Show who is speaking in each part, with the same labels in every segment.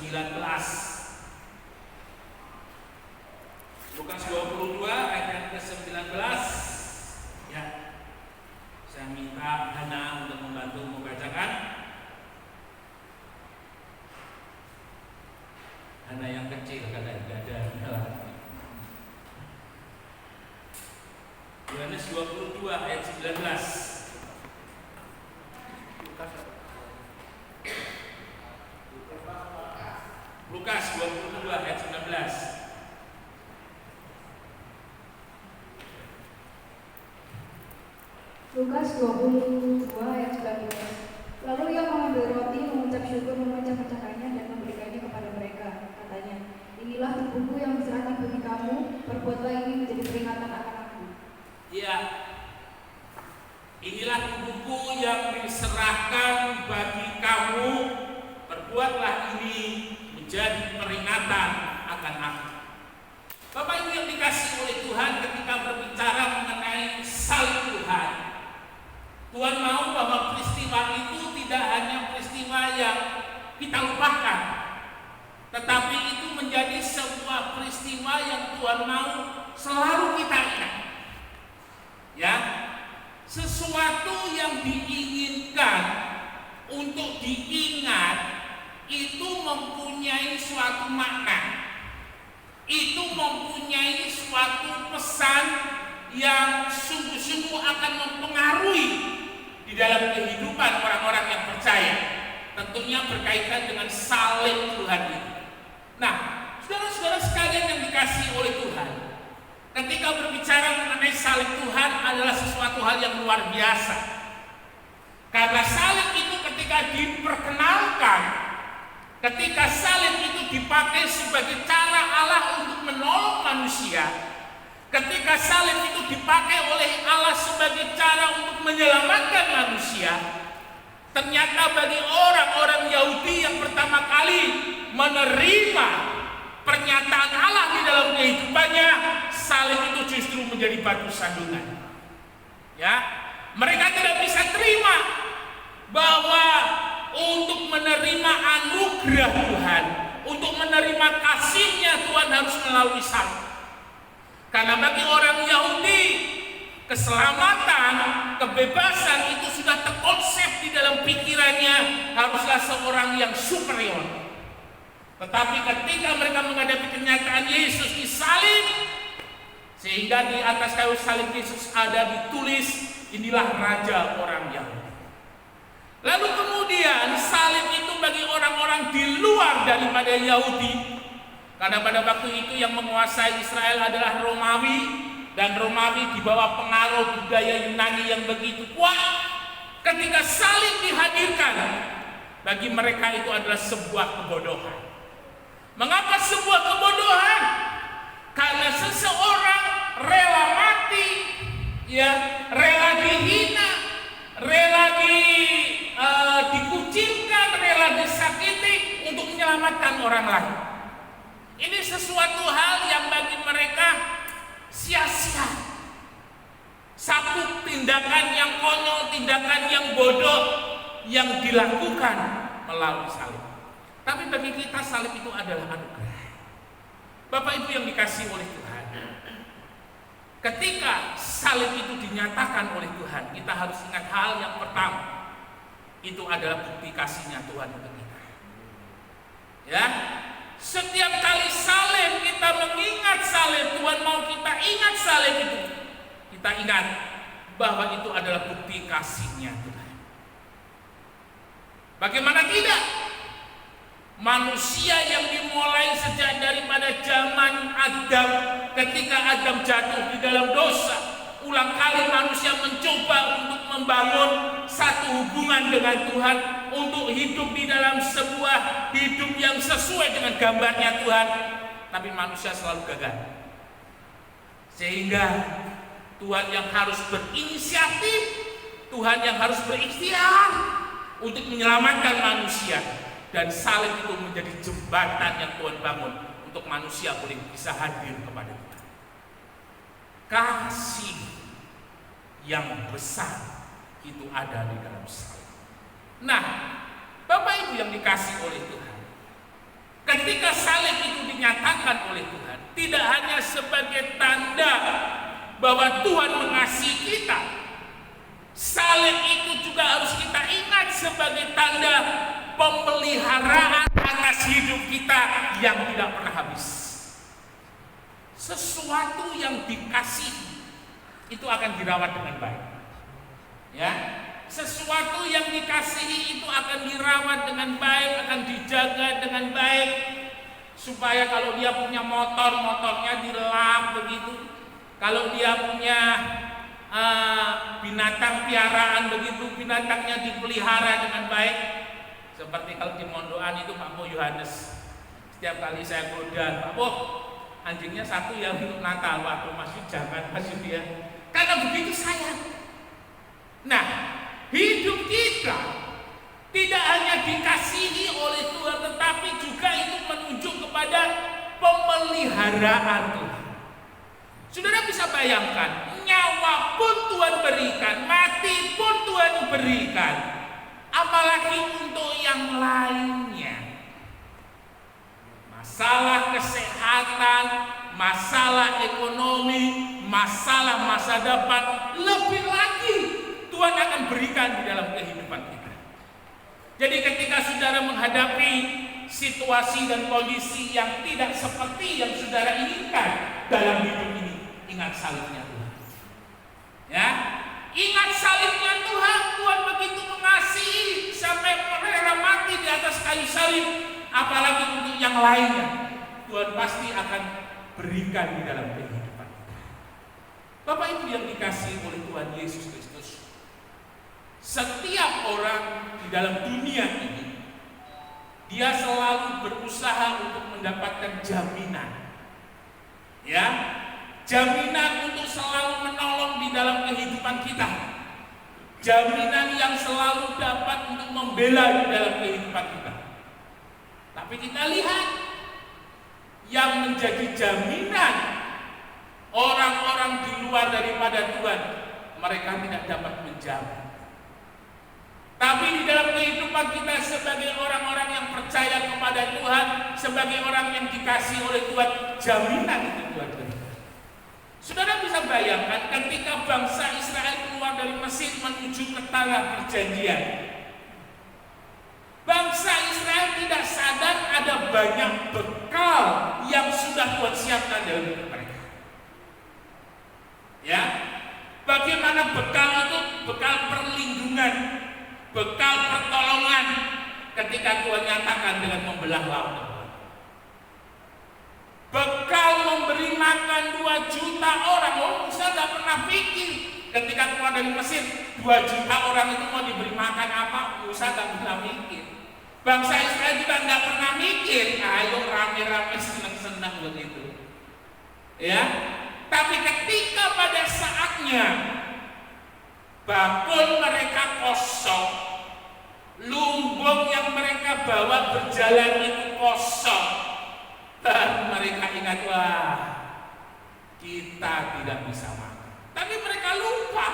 Speaker 1: ke-19. Lukas 22 ayat yang ke-19. Ya. Saya minta Hana untuk membantu membacakan. Hana yang kecil karena tidak ada. Yohanes 22 ayat 19. Lukas 22 ayat 19.
Speaker 2: Lukas 22 ayat 19. Lalu ia mengambil roti, mengucap syukur, memecah-mecahkannya dan memberikannya kepada mereka. Katanya, inilah tubuhku yang diserahkan bagi kamu, perbuatlah ini menjadi peringatan akan aku.
Speaker 1: Ya, inilah tubuhku yang diserahkan bagi kamu, perbuatlah ini menjadi peringatan akan aku. Bapak Ibu yang dikasihi oleh Tuhan, ketika berbicara mengenai salib Tuhan, Tuhan mau bahwa peristiwa itu tidak hanya peristiwa yang kita lupakan, tetapi itu menjadi sebuah peristiwa yang Tuhan mau selalu kita ingat. Ya, sesuatu yang diinginkan untuk diingat itu mempunyai suatu makna, itu mempunyai suatu pesan yang sungguh-sungguh akan mempengaruhi di dalam kehidupan orang-orang yang percaya. Tentunya berkaitan dengan salib Tuhan ini. Nah, saudara-saudara sekalian yang dikasihi oleh Tuhan, ketika berbicara mengenai salib Tuhan adalah sesuatu hal yang luar biasa. Karena salib itu ketika diperkenalkan, ketika salib itu dipakai sebagai cara Allah untuk menolong manusia, ketika salib itu dipakai oleh Allah sebagai cara untuk menyelamatkan manusia, ternyata bagi orang-orang Yahudi yang pertama kali menerima pernyataan Allah di dalam kehidupannya, salib itu justru menjadi batu sandungan. Ya, mereka tidak bisa terima bahwa untuk menerima anugerah Tuhan, untuk menerima kasih-Nya Tuhan harus melalui salib. Karena bagi orang Yahudi, keselamatan, kebebasan itu sudah terkonsep di dalam pikirannya, haruslah seorang yang superior. Tetapi ketika mereka menghadapi kenyataan Yesus disalib, sehingga di atas kayu salib Yesus ada ditulis, inilah Raja orang Yahudi. Lalu kemudian salib itu bagi orang-orang di luar daripada Yahudi, karena pada waktu itu yang menguasai Israel adalah Romawi, dan Romawi di bawah pengaruh budaya Yunani yang begitu kuat. Ketika salib dihadirkan, bagi mereka itu adalah sebuah kebodohan. Mengapa sebuah kebodohan? Karena seseorang rela mati, ya, rela dihina, rela dikucilkan, rela disakiti untuk menyelamatkan orang lain. Ini sesuatu hal yang bagi mereka sia-sia. Satu tindakan yang konyol, tindakan yang bodoh yang dilakukan melalui salib. Tapi bagi kita salib itu adalah anugerah. Bapak Ibu yang dikasihi oleh Tuhan, ketika salib itu dinyatakan oleh Tuhan, kita harus ingat hal yang pertama, itu adalah bukti kasih-Nya Tuhan untuk kita. Ya, setiap kali salib kita mengingat salib, Tuhan mau kita ingat salib itu. Kita ingat bahwa itu adalah bukti kasih-Nya Tuhan. Bagaimana tidak? Manusia yang dimulai sejak daripada zaman Adam, ketika Adam jatuh di dalam dosa, ulang kali manusia mencoba untuk membangun satu hubungan dengan Tuhan, untuk hidup di dalam sebuah hidup yang sesuai dengan gambarnya Tuhan, tapi manusia selalu gagal. Sehingga Tuhan yang harus berinisiatif, Tuhan yang harus berikhtiar untuk menyelamatkan manusia, dan salib itu menjadi jembatan yang Tuhan bangun untuk manusia boleh bisa hadir kepada Tuhan. Kasih yang besar itu ada di dalam salib. Nah, Bapak Ibu yang dikasihi oleh Tuhan, ketika salib itu dinyatakan oleh Tuhan, tidak hanya sebagai tanda bahwa Tuhan mengasihi kita, salib itu juga harus kita ingat sebagai tanda pemeliharaan atas hidup kita yang tidak pernah habis. Sesuatu yang dikasihi itu akan dirawat dengan baik. Ya, sesuatu yang dikasihi itu akan dirawat dengan baik, akan dijaga dengan baik, supaya kalau dia punya motor, motornya dilap begitu. Kalau dia punya binatang piaraan begitu, binatangnya dipelihara dengan baik. Seperti kalau di Mondoan itu Pak Mo Yohanes, setiap kali saya goda, Pak Mo, anjingnya satu ya untuk Natal. Waduh, masih jangan, masih dia. Karena begitu sayang. Nah, hidup kita tidak hanya dikasihi oleh Tuhan, tetapi juga itu menunjuk kepada pemeliharaan Tuhan. Saudara bisa bayangkan, nyawa pun Tuhan berikan, mati pun Tuhan berikan, apalagi untuk yang lainnya. Masalah kesehatan, masalah ekonomi, masalah masa depan, lebih lagi Tuhan akan berikan di dalam kehidupan kita. Jadi ketika saudara menghadapi situasi dan kondisi yang tidak seperti yang saudara inginkan dalam hidup ini, ingat salibnya Tuhan. Ya, ingat salibnya Tuhan. Tuhan begitu mengasihi sampai rela mati di atas kayu salib. Apalagi untuk yang lainnya, Tuhan pasti akan berikan di dalam kehidupan. Bapak Ibu yang dikasihi oleh Tuhan Yesus Kristus, setiap orang di dalam dunia ini, dia selalu berusaha untuk mendapatkan jaminan. Ya, jaminan untuk selalu menolong di dalam kehidupan kita. Jaminan yang selalu dapat untuk membela di dalam kehidupan kita. Tapi kita lihat yang menjadi jaminan orang-orang di luar daripada Tuhan, mereka tidak dapat menjamin. Tapi di dalam kehidupan kita sebagai orang-orang yang percaya kepada Tuhan, sebagai orang yang dikasihi oleh Tuhan, jaminan itu Tuhan berikan. Saudara bisa bayangkan ketika bangsa Israel keluar dari Mesir menuju ke tanah perjanjian, bangsa Israel tidak sadar ada banyak bekal yang sudah Tuhan siapkan dalam hidup mereka. Ya, bagaimana bekal itu? Bekal perlindungan, bekal pertolongan ketika Tuhan nyatakan dengan membelah laut. Bekal memberi makan 2 juta orang. Oh, Musa tidak pernah pikir ketika keluar dari Mesir 2 juta orang itu mau diberi makan apa. Musa tidak pernah mikir. Bangsa Israel juga tidak pernah mikir. Ayo rame-rame senang-senang begitu. Ya, tapi ketika pada saatnya bakul mereka kosong, lumbung yang mereka bawa berjalan itu kosong, dan mereka ingat, wah, kita tidak bisa makan. Tapi mereka lupa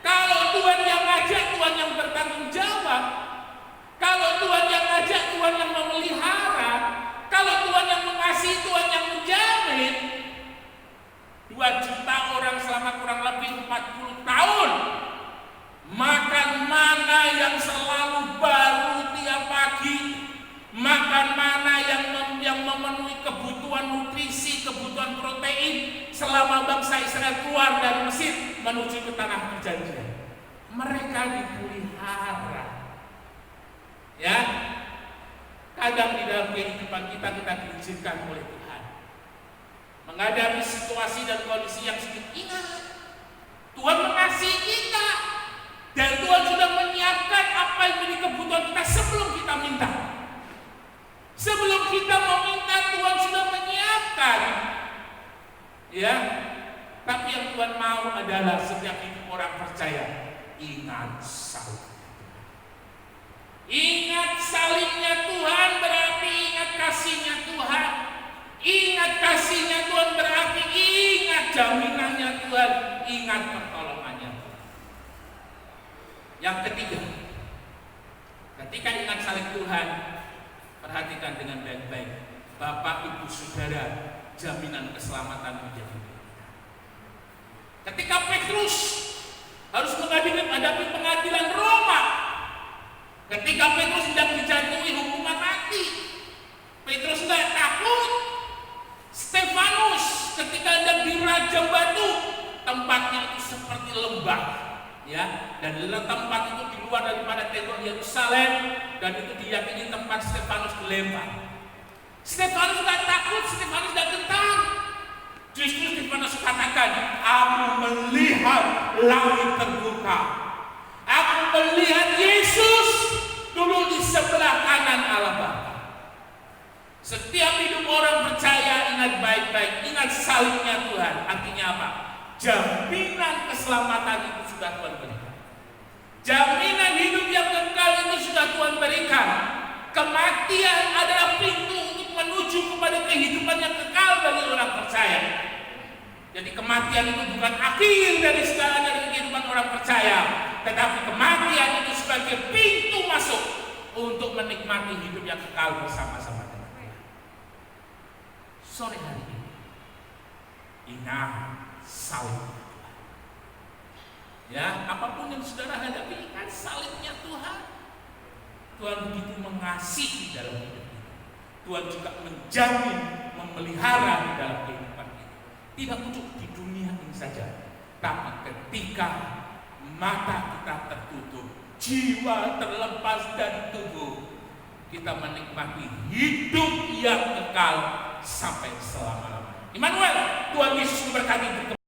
Speaker 1: kalau Tuhan yang ngajak, Tuhan yang bertanggung jawab. Kalau Tuhan yang ngajak, Tuhan yang memelihara. Kalau Tuhan yang mengasihi, Tuhan yang menjamin. 2 juta orang selama kurang lebih 40 tahun makan mana yang selalu baru tiap pagi, makan mana yang memenuhi kebutuhan nutrisi, kebutuhan protein selama bangsa Israel keluar dari Mesir menuju ke tanah perjanjian. Mereka dipelihara. Ya, kadang di dalam kehidupan kita diizinkan oleh Tuhan menghadapi situasi dan kondisi yang sulit. Ingat, Tuhan mengasihi kita dan Tuhan sudah menyiapkan apa yang menjadi kebutuhan kita sebelum kita minta. Sebelum kita meminta, Tuhan sudah menyiapkan. Ya, tapi yang Tuhan mau adalah setiap hidup orang percaya ingat salib. Ingat salibnya Tuhan berarti ingat kasihnya Tuhan. Ingat kasihnya Tuhan berarti ingat jaminannya Tuhan, ingat pertolongannya Tuhan. Yang ketiga, ketika ingat salib Tuhan, Perhatikan dengan baik-baik, Bapak, Ibu, Saudara, jaminan keselamatan menjadi milik kita. Ketika Petrus harus menghadapi pengadilan Roma, ketika Petrus sedang dijatuhi hukuman mati, Petrus tidak takut. Stefanus ketika hendak dirajam batu, tempatnya itu seperti lembah, ya, dan tempat itu di luar daripada tembok Yerusalem, dan itu diyakini tempat Stefanus dilempar. Stefanus tidak takut, Stefanus tidak gentar. Justru Stefanus katakan, aku melihat langit terbuka, aku melihat Yesus dulu di sebelah kanan Allah Bapa. Setiap hidup orang percaya, ingat baik-baik, ingat salibnya Tuhan. Artinya apa? Jaminan keselamatan itu sudah Tuhan berikan. Jaminan hidup yang kekal itu sudah Tuhan berikan. Kematian adalah pintu untuk menuju kepada kehidupan yang kekal bagi orang percaya. Jadi kematian itu bukan akhir dari segalanya dari kehidupan orang percaya, tetapi kematian itu sebagai pintu masuk untuk menikmati hidup yang kekal bersama-sama dengan Dia. Sore hari ini, ingat salib Tuhan. Ya, apapun yang saudara hadapi, ingat salibnya Tuhan. Tuhan begitu mengasihi dalam hidup kita. Tuhan juga menjamin, memelihara di dalam kehidupan kita. Tidak untuk di dunia ini saja, tapi ketika mata kita tertutup, jiwa terlepas dari tubuh, kita menikmati hidup yang kekal sampai selama-lamanya. Immanuel, Tuhan Yesus memberkati.